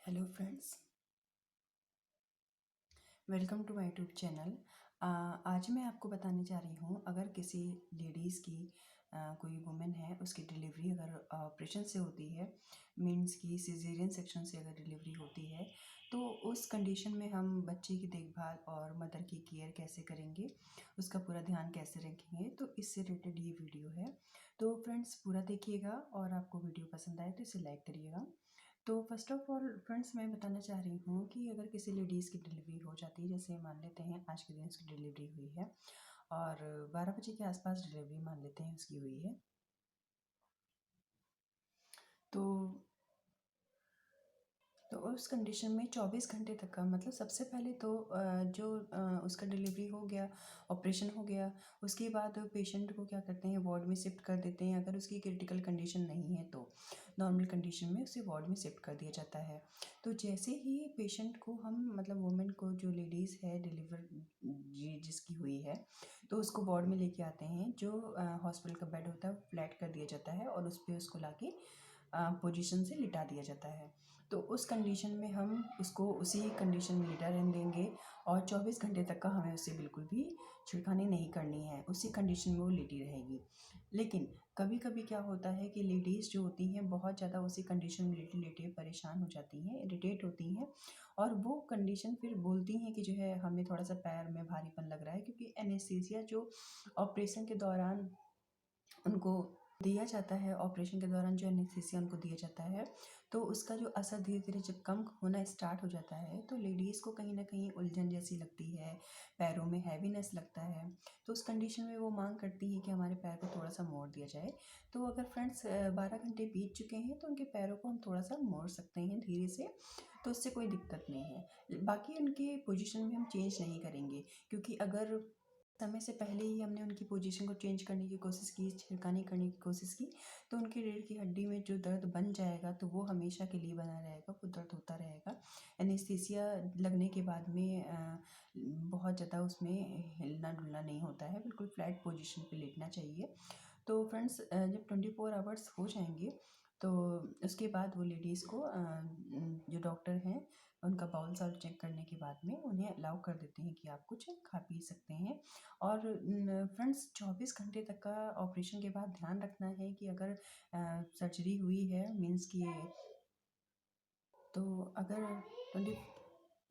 Hello friends, welcome to my YouTube channel. आज मैं आपको बताने जा रही हूँ, अगर किसी लेडीज़ की कोई वुमेन है, उसकी डिलीवरी अगर ऑपरेशन से होती है, मीन्स की सिजेरियन सेक्शन से अगर डिलीवरी होती है, तो उस कंडीशन में हम बच्चे की देखभाल और मदर की केयर कैसे करेंगे, उसका पूरा ध्यान कैसे रखेंगे, तो इससे रिलेटेड ये वीडियो है। तो फ्रेंड्स पूरा देखिएगा और आपको वीडियो पसंद आए तो इसे लाइक करिएगा। तो फर्स्ट ऑफ ऑल फ्रेंड्स, मैं बताना चाह रही हूँ कि अगर किसी लेडीज़ की डिलीवरी हो जाती है, जैसे मान लेते हैं आज के दिन उसकी डिलीवरी हुई है और 12 बजे के आसपास डिलीवरी मान लेते हैं उसकी हुई है, तो उस कंडीशन में 24 घंटे तक का मतलब सबसे पहले तो जो उसका डिलीवरी हो गया, ऑपरेशन हो गया, उसके बाद पेशेंट को क्या करते हैं, वार्ड में शिफ्ट कर देते हैं। अगर उसकी क्रिटिकल कंडीशन नहीं है तो नॉर्मल कंडीशन में उसे वार्ड में शिफ्ट कर दिया जाता है। तो जैसे ही पेशेंट को हम मतलब वुमेन को, जो लेडीज़ है डिलीवर जिसकी हुई है, तो उसको वार्ड में लेके आते हैं। जो हॉस्पिटल का बेड होता है वो फ्लैट कर दिया जाता है और उस पर उसको लाके पोजीशन से लिटा दिया जाता है। तो उस कंडीशन में हम उसको उसी कंडीशन में लेटा रहने देंगे और 24 घंटे तक का हमें उससे बिल्कुल भी छिड़खानी नहीं करनी है, उसी कंडीशन में वो लेटी रहेगी। लेकिन कभी कभी क्या होता है कि लेडीज़ जो होती हैं बहुत ज़्यादा उसी कंडीशन में लेटे लेटे परेशान हो जाती हैं, इरिटेट होती हैं और वो कंडीशन फिर बोलती हैं कि जो है हमें थोड़ा सा पैर में भारीपन लग रहा है, क्योंकि एनेस्थीसिया जो ऑपरेशन के दौरान उनको दिया जाता है, ऑपरेशन के दौरान जो एनेस्थीसिया उनको दिया जाता है, तो उसका जो असर धीरे धीरे जब कम होना स्टार्ट हो जाता है तो लेडीज़ को कहीं ना कहीं उलझन जैसी लगती है, पैरों में हैवीनेस लगता है। तो उस कंडीशन में वो मांग करती है कि हमारे पैर को थोड़ा सा मोड़ दिया जाए। तो अगर फ्रेंड्स 12 घंटे बीत चुके हैं तो उनके पैरों को हम थोड़ा सा मोड़ सकते हैं धीरे से, तो उससे कोई दिक्कत नहीं है। बाकी उनके पोजीशन में हम चेंज नहीं करेंगे, क्योंकि अगर समय से पहले ही हमने उनकी पोजीशन को चेंज करने की कोशिश की, छिड़कानी करने की कोशिश की, तो उनकी रीढ़ की हड्डी में जो दर्द बन जाएगा तो वो हमेशा के लिए बना रहेगा, वो दर्द होता रहेगा। एनेस्थीसिया लगने के बाद में बहुत ज़्यादा उसमें हिलना डुलना नहीं होता है, बिल्कुल फ्लैट पोजीशन पे लेटना चाहिए। तो फ्रेंड्स जब 24 आवर्स हो जाएंगे तो उसके बाद वो लेडीज़ को जो डॉक्टर हैं उनका बाउल साउल चेक करने के बाद में उन्हें अलाउ कर देते हैं कि आप कुछ खा पी सकते हैं। और फ्रेंड्स 24 घंटे तक का ऑपरेशन के बाद ध्यान रखना है कि अगर सर्जरी हुई है, मीन्स कि तो अगर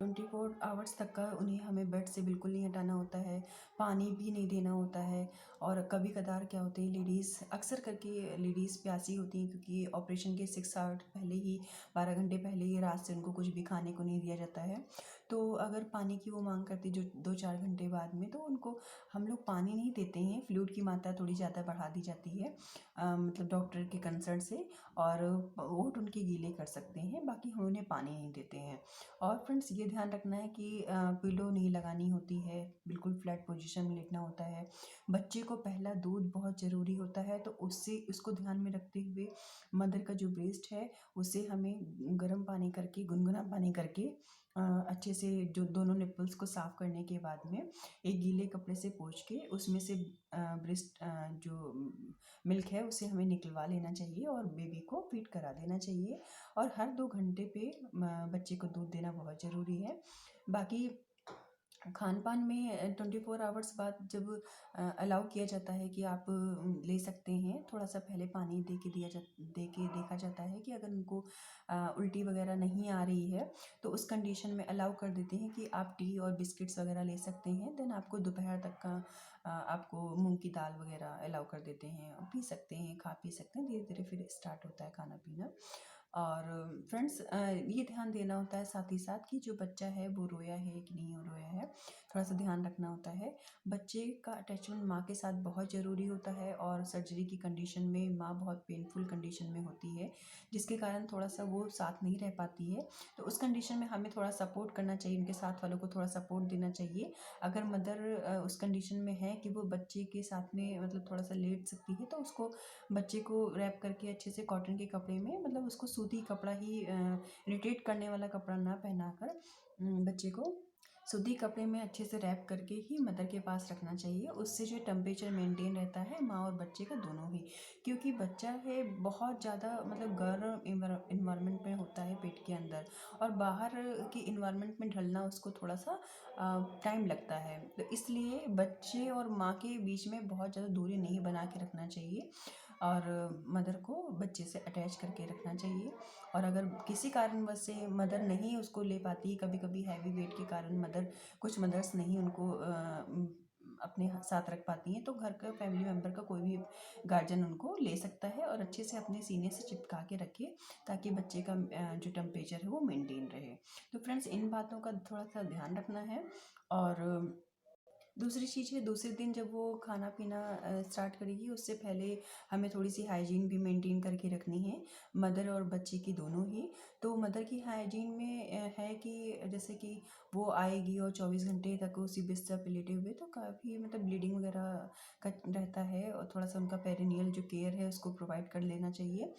24 आवर्स तक का उन्हें हमें बेड से बिल्कुल नहीं हटाना होता है, पानी भी नहीं देना होता है। और कभी कदार क्या होते हैं, लेडीज़ अक्सर करके लेडीज़ प्यासी होती हैं, क्योंकि ऑपरेशन के 6 आवर पहले ही, 12 घंटे पहले ही रात से उनको कुछ भी खाने को नहीं दिया जाता है। तो अगर पानी की वो मांग करती जो 2-4 घंटे बाद में, तो उनको हम लोग पानी नहीं देते हैं, फ्लूइड की मात्रा थोड़ी ज़्यादा बढ़ा दी जाती है मतलब डॉक्टर के कंसर्न से, और ओट उनके गीले कर सकते हैं, बाकी हम उन्हें पानी नहीं देते हैं। और फ्रेंड्स ये ध्यान रखना है कि पिलो नहीं लगानी होती है, बिल्कुल फ्लैट पोजीशन में लेटना होता है। बच्चे को पहला दूध बहुत ज़रूरी होता है, तो उससे उसको ध्यान में रखते हुए मदर का जो ब्रेस्ट है उसे हमें गर्म पानी करके, गुनगुना पानी करके अच्छे से जो दोनों निpples को साफ़ करने के बाद में एक गीले कपड़े से पोंछ के उसमें से ब्रेस्ट जो मिल्क है उसे हमें निकलवा लेना चाहिए और बेबी को फीड करा देना चाहिए। और हर 2 घंटे पे बच्चे को दूध देना बहुत ज़रूरी है। बाकी खान पान में 24 आवर्स बाद जब अलाउ किया जाता है कि आप ले सकते हैं, थोड़ा सा पहले पानी दे के देखा जाता है कि अगर उनको उल्टी वगैरह नहीं आ रही है तो उस कंडीशन में अलाउ कर देते हैं कि आप टी और बिस्किट्स वगैरह ले सकते हैं। देन आपको दोपहर तक का आपको मूंग की दाल वगैरह अलाउ कर देते हैं, पी सकते हैं, खा पी सकते हैं। धीरे धीरे फिर स्टार्ट होता है खाना पीना। और फ्रेंड्स ये ध्यान देना होता है साथ ही साथ कि जो बच्चा है वो रोया है कि नहीं रोया है, थोड़ा सा ध्यान रखना होता है। बच्चे का अटैचमेंट माँ के साथ बहुत ज़रूरी होता है, और सर्जरी की कंडीशन में माँ बहुत पेनफुल कंडीशन में होती है, जिसके कारण थोड़ा सा वो साथ नहीं रह पाती है। तो उस कंडीशन में हमें थोड़ा सपोर्ट करना चाहिए, उनके साथ वालों को थोड़ा सपोर्ट देना चाहिए। अगर मदर उस कंडीशन में है कि वो बच्चे के साथ में मतलब थोड़ा सा लेट सकती है, तो उसको बच्चे को रैप करके अच्छे से कॉटन के कपड़े में, मतलब उसको सूती कपड़ा ही, इरिटेट करने वाला कपड़ा ना पहना कर बच्चे को सूती कपड़े में अच्छे से रैप करके ही मदर के पास रखना चाहिए। उससे जो टेम्परेचर मेंटेन रहता है माँ और बच्चे का दोनों ही, क्योंकि बच्चा है बहुत ज़्यादा मतलब गर्म इन्वायरमेंट में होता है पेट के अंदर, और बाहर की इन्वायरमेंट में ढलना उसको थोड़ा सा टाइम लगता है। तो इसलिए बच्चे और माँ के बीच में बहुत ज़्यादा दूरी नहीं बना के रखना चाहिए, और मदर को बच्चे से अटैच करके रखना चाहिए। और अगर किसी कारणवश से मदर नहीं उसको ले पाती, कभी कभी हैवी वेट के कारण मदर, कुछ मदर्स नहीं उनको अपने साथ रख पाती हैं, तो घर का फैमिली मेम्बर का कोई भी गार्जियन उनको ले सकता है और अच्छे से अपने सीने से चिपका के रखे, ताकि बच्चे का जो टेम्परेचर है वो मेंटेन रहे। तो फ्रेंड्स, इन बातों का थोड़ा सा ध्यान रखना है। और दूसरी चीज़ है, दूसरे दिन जब वो खाना पीना स्टार्ट करेगी, उससे पहले हमें थोड़ी सी हाइजीन भी मेंटेन करके रखनी है, मदर और बच्चे की दोनों ही। तो मदर की हाइजीन में है कि जैसे कि वो आएगी और 24 घंटे तक उसी बिस्तर पे लेटे हुए, तो काफ़ी मतलब ब्लीडिंग वगैरह का रहता है, और थोड़ा सा उनका पेरिनियल जो केयर है उसको प्रोवाइड कर लेना चाहिए।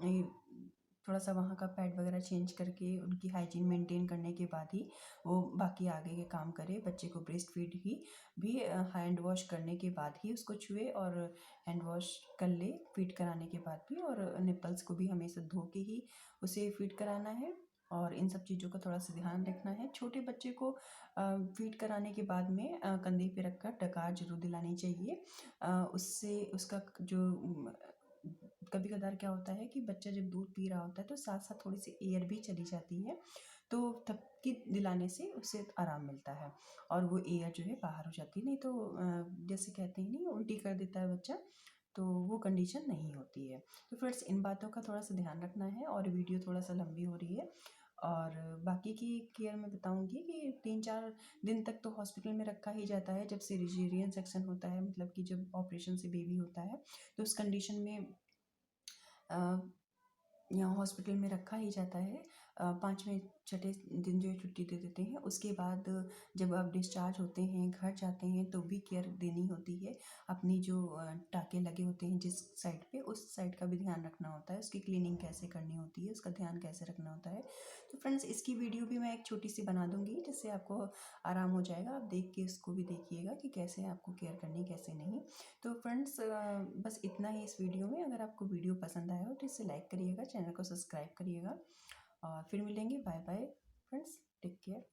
ये थोड़ा सा वहाँ का पैड वगैरह चेंज करके उनकी हाइजीन मेंटेन करने के बाद ही वो बाकी आगे के काम करे। बच्चे को ब्रेस्ट फीड ही भी हैंड वॉश करने के बाद ही उसको छुए, और हैंड वॉश कर ले फीड कराने के बाद भी, और निपल्स को भी हमेशा धो के ही उसे फीड कराना है। और इन सब चीज़ों का थोड़ा सा ध्यान रखना है। छोटे बच्चे को फीड कराने के बाद में कंधे पे रखकर डकार जरूर दिलानी चाहिए। उससे उसका जो कभी कदार क्या होता है कि बच्चा जब दूध पी रहा होता है तो साथ साथ थोड़ी सी एयर भी चली जाती है, तो थपकी दिलाने से उससे आराम मिलता है, और वो एयर जो है बाहर हो जाती है। नहीं तो जैसे कहते हैं नहीं, उल्टी कर देता है बच्चा, तो वो कंडीशन नहीं होती है। तो फ्रेंड्स, इन बातों का थोड़ा सा ध्यान रखना है। और वीडियो थोड़ा सा लंबी हो रही है, और बाकी की केयर मैं बताऊंगी कि 3-4 दिन तक तो हॉस्पिटल में रखा ही जाता है, जब सिजेरियन सेक्शन होता है, मतलब कि जब ऑपरेशन से बेबी होता है, तो उस कंडीशन में यहाँ हॉस्पिटल में रखा ही जाता है। 5वें-6ठे दिन जो है छुट्टी दे देते हैं। उसके बाद जब आप डिस्चार्ज होते हैं, घर जाते हैं, तो भी केयर देनी होती है। अपनी जो टाँके लगे होते हैं जिस साइड पे, उस साइड का भी ध्यान रखना होता है। उसकी क्लीनिंग कैसे करनी होती है, उसका ध्यान कैसे रखना होता है। तो फ्रेंड्स, इसकी वीडियो भी मैं एक छोटी सी बना दूँगी, जिससे आपको आराम हो जाएगा। आप देख के इसको भी देखिएगा कि कैसे आपको केयर करनी, कैसे नहीं। तो फ्रेंड्स, बस इतना ही इस वीडियो में। अगर आपको वीडियो पसंद आया हो तो इसे लाइक करिएगा, चैनल को सब्सक्राइब करिएगा, और फिर मिलेंगे। Bye bye friends, take care.